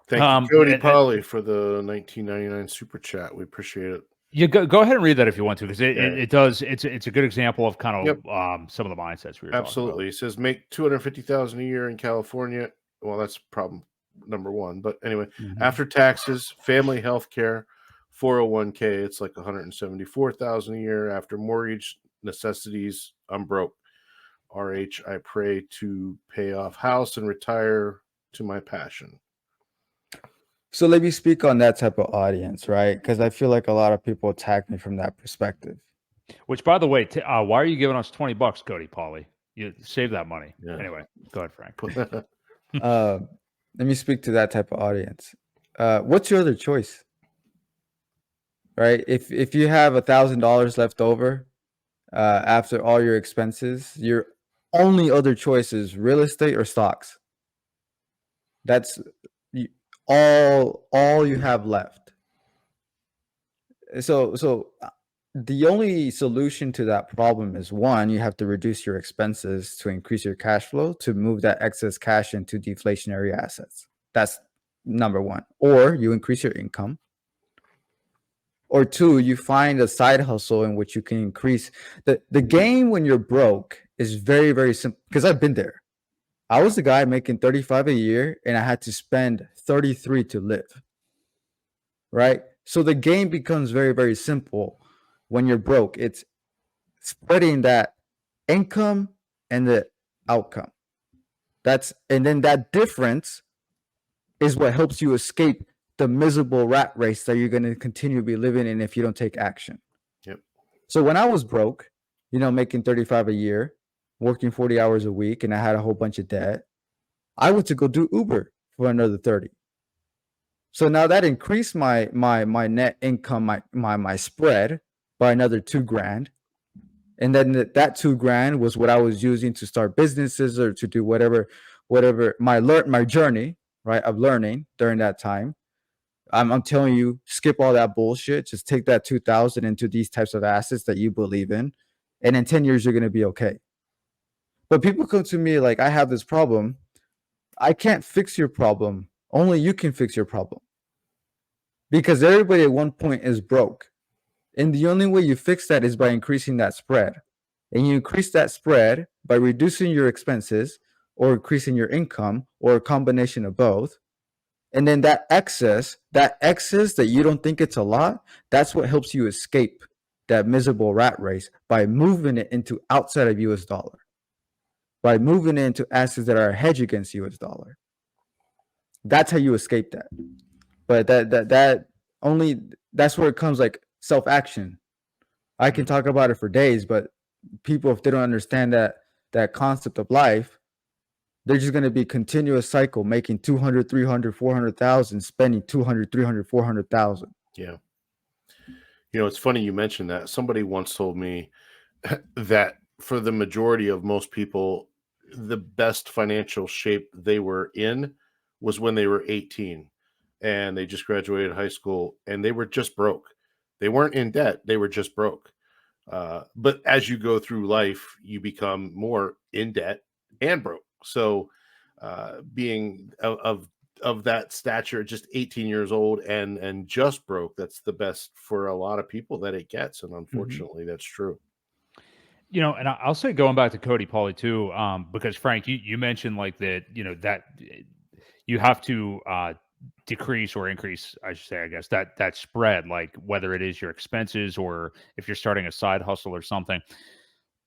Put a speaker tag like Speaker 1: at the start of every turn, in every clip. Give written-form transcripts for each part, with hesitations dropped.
Speaker 1: Thank you, Cody
Speaker 2: And
Speaker 1: Polly, for the 1999 super chat. We appreciate it.
Speaker 2: you go ahead and read that if you want to, because
Speaker 1: Yeah.
Speaker 2: it does. It's a good example of kind
Speaker 1: Yep.
Speaker 2: of some of the mindsets we were talking about.
Speaker 1: Absolutely. He says make 250,000 a year in California. Well, that's problem number one. But anyway, after taxes, family health care, 401k, it's like 174,000 a year. After mortgage, necessities, I'm broke. RH, I pray to pay off house and retire to my passion.
Speaker 3: So let me speak on that type of audience, right? Because I feel like a lot of people attack me from that perspective.
Speaker 2: Which, by the way, why are you giving us $20, Cody Polly? You save that money.
Speaker 1: Yeah.
Speaker 2: Anyway, go ahead, Frank.
Speaker 3: Let me speak to that type of audience. What's your other choice? Right? If you have $1,000 left over after all your expenses, your only other choice is real estate or stocks. That's all you have left. So the only solution to that problem is, one, you have to reduce your expenses to increase your cash flow to move that excess cash into deflationary assets. That's number one. Or you increase your income. Or two, you find a side hustle in which you can increase the game when you're broke is very, very simple, because I've been there. I was the guy making 35 a year and I had to spend 33 to live. Right? So the game becomes very, very simple when you're broke. It's spreading that income and the outcome. And then that difference is what helps you escape the miserable rat race that you're going to continue to be living in if you don't take action.
Speaker 1: Yep.
Speaker 3: So when I was broke, making 35 a year, working 40 hours a week, and I had a whole bunch of debt, I went to go do Uber for another 30. So now that increased my net income, my spread by another $2,000. And then that $2,000 was what I was using to start businesses or to do whatever my journey, right, of learning during that time. I'm telling you, skip all that bullshit. Just take that 2,000 into these types of assets that you believe in, and in 10 years you're going to be okay. But people come to me like, I have this problem. I can't fix your problem. Only you can fix your problem. Because everybody at one point is broke. And the only way you fix that is by increasing that spread. And you increase that spread by reducing your expenses or increasing your income or a combination of both. And then that excess that you don't think it's a lot, that's what helps you escape that miserable rat race by moving it into outside of US dollar, by moving it into assets that are a hedge against US dollar. That's how you escape that. But that's where it comes, like self-action. I can talk about it for days, but people, if they don't understand that concept of life, they're just going to be continuous cycle, making 200, 300, 400,000, spending 200, 300, 400,000.
Speaker 1: Yeah. It's funny you mentioned that. Somebody once told me that for the majority of most people, the best financial shape they were in was when they were 18 and they just graduated high school and they were just broke. They weren't in debt. They were just broke. But as you go through life, you become more in debt and broke. So being of that stature, just 18 years old and just broke, that's the best for a lot of people that it gets. And unfortunately, that's true.
Speaker 2: And I'll say, going back to Cody Polly too, because Frank, you mentioned like that, that you have to decrease or increase, I should say, I guess, that spread, like whether it is your expenses or if you're starting a side hustle or something.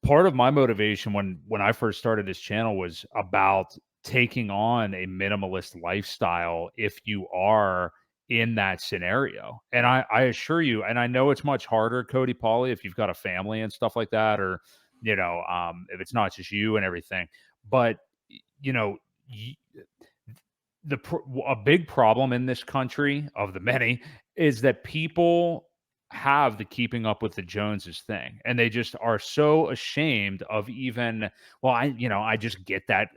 Speaker 2: Part of my motivation when I first started this channel was about taking on a minimalist lifestyle if you are in that scenario. And I assure you, and I know it's much harder, Cody Polly, if you've got a family and stuff like that, or, if it's not just you and everything, but, a big problem in this country, of the many, is that people have the keeping up with the Joneses thing, and they just are so ashamed of even, well, I just get that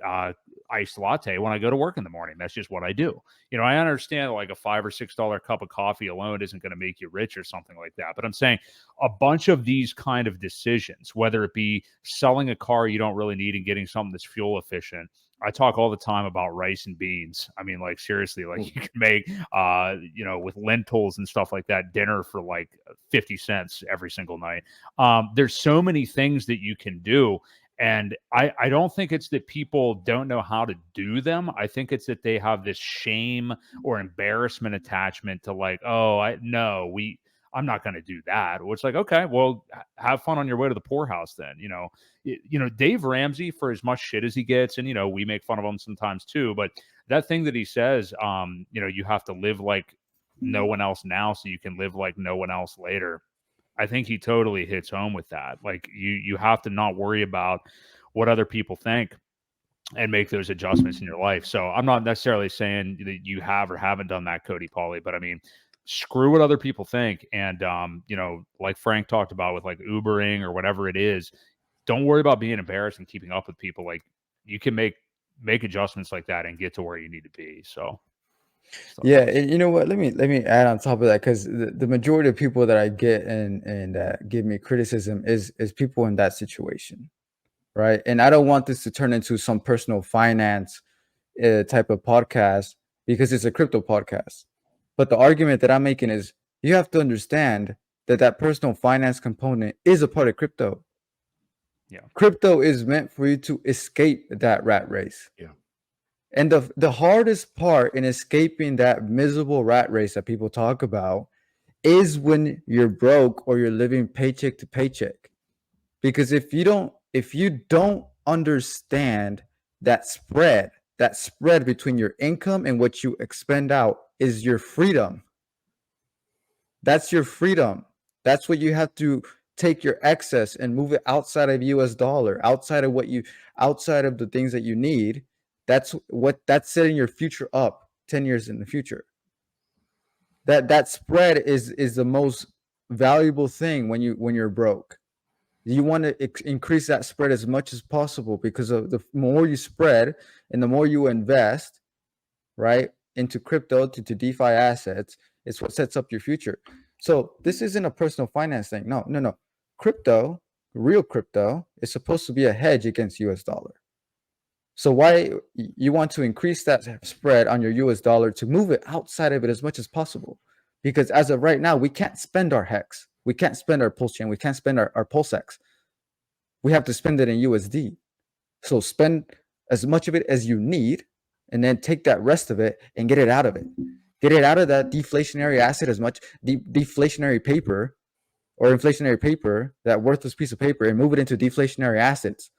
Speaker 2: iced latte when I go to work in the morning. That's just what I do. I understand like a $5 or $6 cup of coffee alone isn't going to make you rich or something like that. But I'm saying a bunch of these kind of decisions, whether it be selling a car you don't really need and getting something that's fuel efficient. I talk all the time about rice and beans. I mean, like seriously, like you can make, with lentils and stuff like that, dinner for like 50 cents every single night. There's so many things that you can do. And I don't think it's that people don't know how to do them. I think it's that they have this shame or embarrassment attachment to like, I'm not going to do that. Which like, okay, well, have fun on your way to the poorhouse then. Dave Ramsey, for as much shit as he gets, and we make fun of him sometimes too, but that thing that he says, you have to live like no one else now so you can live like no one else later. I think he totally hits home with that. Like you have to not worry about what other people think and make those adjustments in your life. So I'm not necessarily saying that you have or haven't done that, Cody Pauly, but I mean, screw what other people think. And, like Frank talked about with like Ubering or whatever it is, don't worry about being embarrassed and keeping up with people. Like you can make adjustments like that and get to where you need to be. So.
Speaker 3: Yeah, and you know what? Let me add on top of that, because the majority of people that I get and give me criticism is people in that situation, right? And I don't want this to turn into some personal finance type of podcast, because it's a crypto podcast. But the argument that I'm making is you have to understand that personal finance component is a part of crypto.
Speaker 2: Yeah,
Speaker 3: crypto is meant for you to escape that rat race.
Speaker 1: Yeah.
Speaker 3: And the hardest part in escaping that miserable rat race that people talk about is when you're broke or you're living paycheck to paycheck. Because if you don't understand that spread between your income and what you expend out is your freedom. That's your freedom. That's what you have to take your excess and move it outside of US dollar, outside of the things that you need. That's setting your future up 10 years in the future. That spread is the most valuable thing when you're broke. You want to increase that spread as much as possible, because of the more you spread and the more you invest, right, into crypto, to DeFi assets, it's what sets up your future. So this isn't a personal finance thing. No. Crypto, real crypto, is supposed to be a hedge against US dollar. So why you want to increase that spread on your US dollar to move it outside of it as much as possible? Because as of right now, we can't spend our hex. We can't spend our pulse chain. We can't spend our pulsex. We have to spend it in USD. So spend as much of it as you need, and then take that rest of it and get it out of it. Get it out of that deflationary asset, as much deflationary paper or inflationary paper, that worthless piece of paper, and move it into deflationary assets.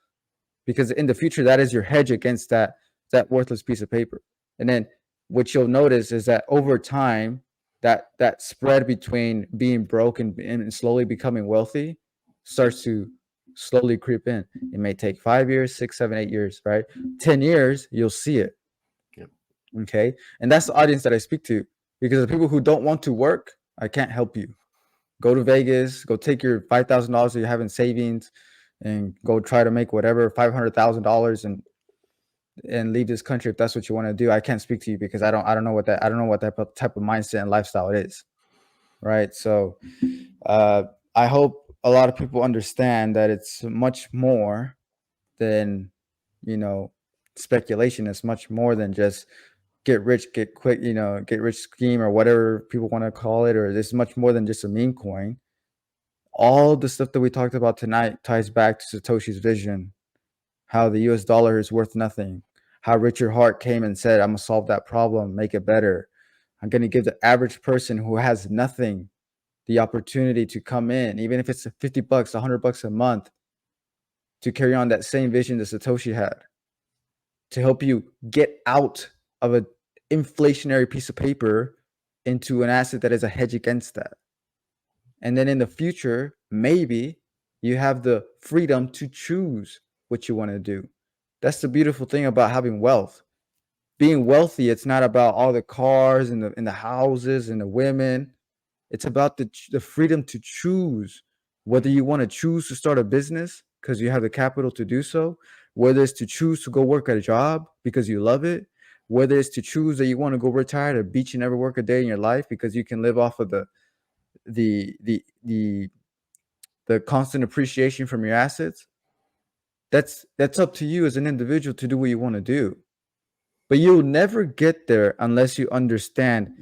Speaker 3: Because in the future, that is your hedge against that worthless piece of paper. And then what you'll notice is that over time, that spread between being broke and slowly becoming wealthy starts to slowly creep in. It may take 5 years, 6, 7, 8 years, right? 10 years, you'll see it.
Speaker 1: Yep.
Speaker 3: Okay. And that's the audience that I speak to, because the people who don't want to work, I can't help you. Go to Vegas, go take your $5,000 that you have in savings and go try to make whatever, $500,000 and leave this country if that's what you want to do. I can't speak to you, because I don't know what that type of mindset and lifestyle it is. Right. So I hope a lot of people understand that it's much more than, speculation. It's much more than just get rich, get quick, get rich scheme, or whatever people want to call it, or it's much more than just a meme coin. All the stuff that we talked about tonight ties back to Satoshi's vision, how the US dollar is worth nothing, how Richard Hart came and said, I'm going to solve that problem, make it better. I'm going to give the average person who has nothing the opportunity to come in, even if it's $50, $100 a month, to carry on that same vision that Satoshi had, to help you get out of an inflationary piece of paper into an asset that is a hedge against that. And then in the future, maybe you have the freedom to choose what you want to do. That's the beautiful thing about having wealth. Being wealthy, it's not about all the cars and the houses and the women. It's about the freedom to choose whether you want to choose to start a business because you have the capital to do so, whether it's to choose to go work at a job because you love it, whether it's to choose that you want to go retire at a beach and never work a day in your life because you can live off of the constant appreciation from your assets. That's up to you as an individual to do what you want to do. But you'll never get there unless you understand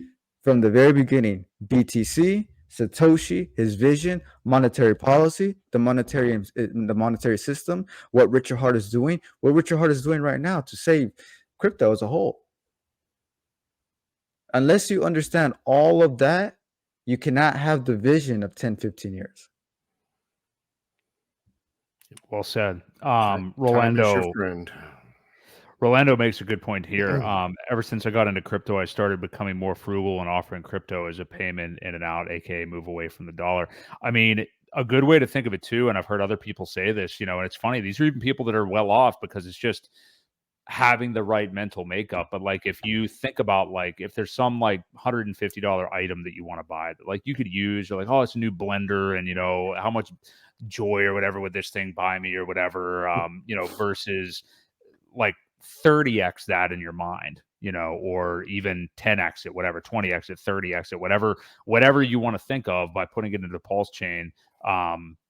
Speaker 3: from the very beginning BTC, Satoshi, his vision, monetary policy, the monetary system, what Richard Hart is doing right now to save crypto as a whole. Unless you understand all of that, you cannot have the vision of 10, 15 years.
Speaker 2: Well said.
Speaker 1: Time is your
Speaker 2: Rolando
Speaker 1: friend.
Speaker 2: makes a good point here. Ever since I got into crypto, I started becoming more frugal and offering crypto as a payment in and out, aka move away from the dollar. I mean, a good way to think of it too, and I've heard other people say this, and it's funny, these are even people that are well off because it's just having the right mental makeup. But like, if you think about, like, if there's some like $150 item that you want to buy that like you could use, you're like, oh, it's a new blender, and how much joy or whatever would this thing buy me or whatever, versus like 30x that in your mind, or even 10x it, whatever, 20x it, 30x it, whatever you want to think of, by putting it into the pulse chain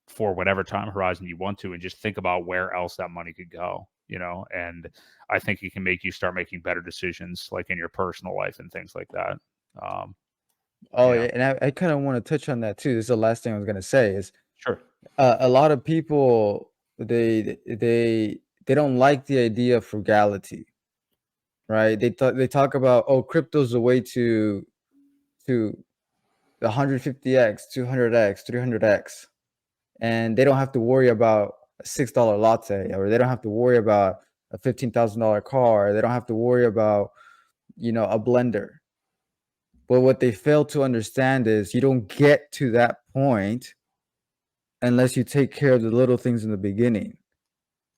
Speaker 2: for whatever time horizon you want to, and just think about where else that money could go, and I think it can make you start making better decisions, like in your personal life and things like that.
Speaker 3: Yeah, and I kind of want to touch on that too. This is the last thing I was going to say is,
Speaker 2: sure,
Speaker 3: a lot of people, they don't like the idea of frugality, right? They talk about, oh, crypto's a way to 150x, 200x, 300x, and they don't have to worry about a $6 latte, or they don't have to worry about a $15,000 car. They don't have to worry about a blender. But what they fail to understand is you don't get to that point unless you take care of the little things in the beginning.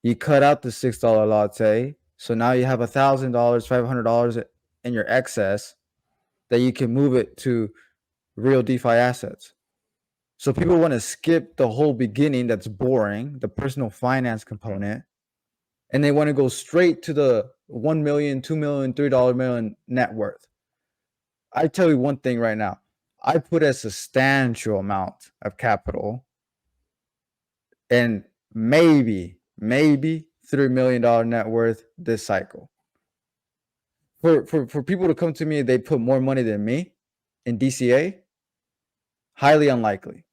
Speaker 3: You cut out the $6 latte, so now you have $1,000, $500 in your excess that you can move it to real DeFi assets. So people want to skip the whole beginning that's boring, the personal finance component, and they want to go straight to the 1 million, 2 million, $3 million net worth. I tell you one thing right now, I put a substantial amount of capital and maybe $3 million net worth this cycle. For people to come to me, they put more money than me in DCA, highly unlikely.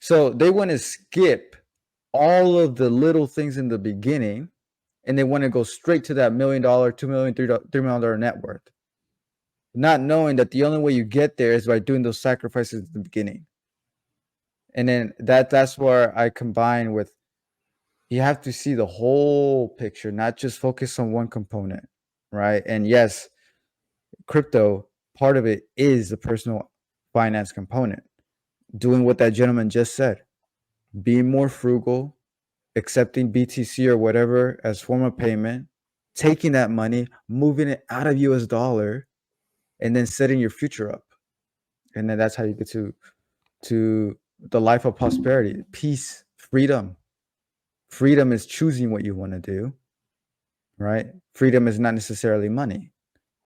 Speaker 3: So they want to skip all of the little things in the beginning, and they want to go straight to that $1 million, $2 million, $3 million net worth, not knowing that the only way you get there is by doing those sacrifices at the beginning. And then that's where I combine with, you have to see the whole picture, not just focus on one component, right? And yes, crypto, part of it is the personal finance component. Doing what that gentleman just said, being more frugal, accepting BTC or whatever as form of payment, taking that money, moving it out of US dollar, and then setting your future up. And then that's how you get to the life of prosperity, peace, freedom. Freedom is choosing what you want to do, right? Freedom is not necessarily money.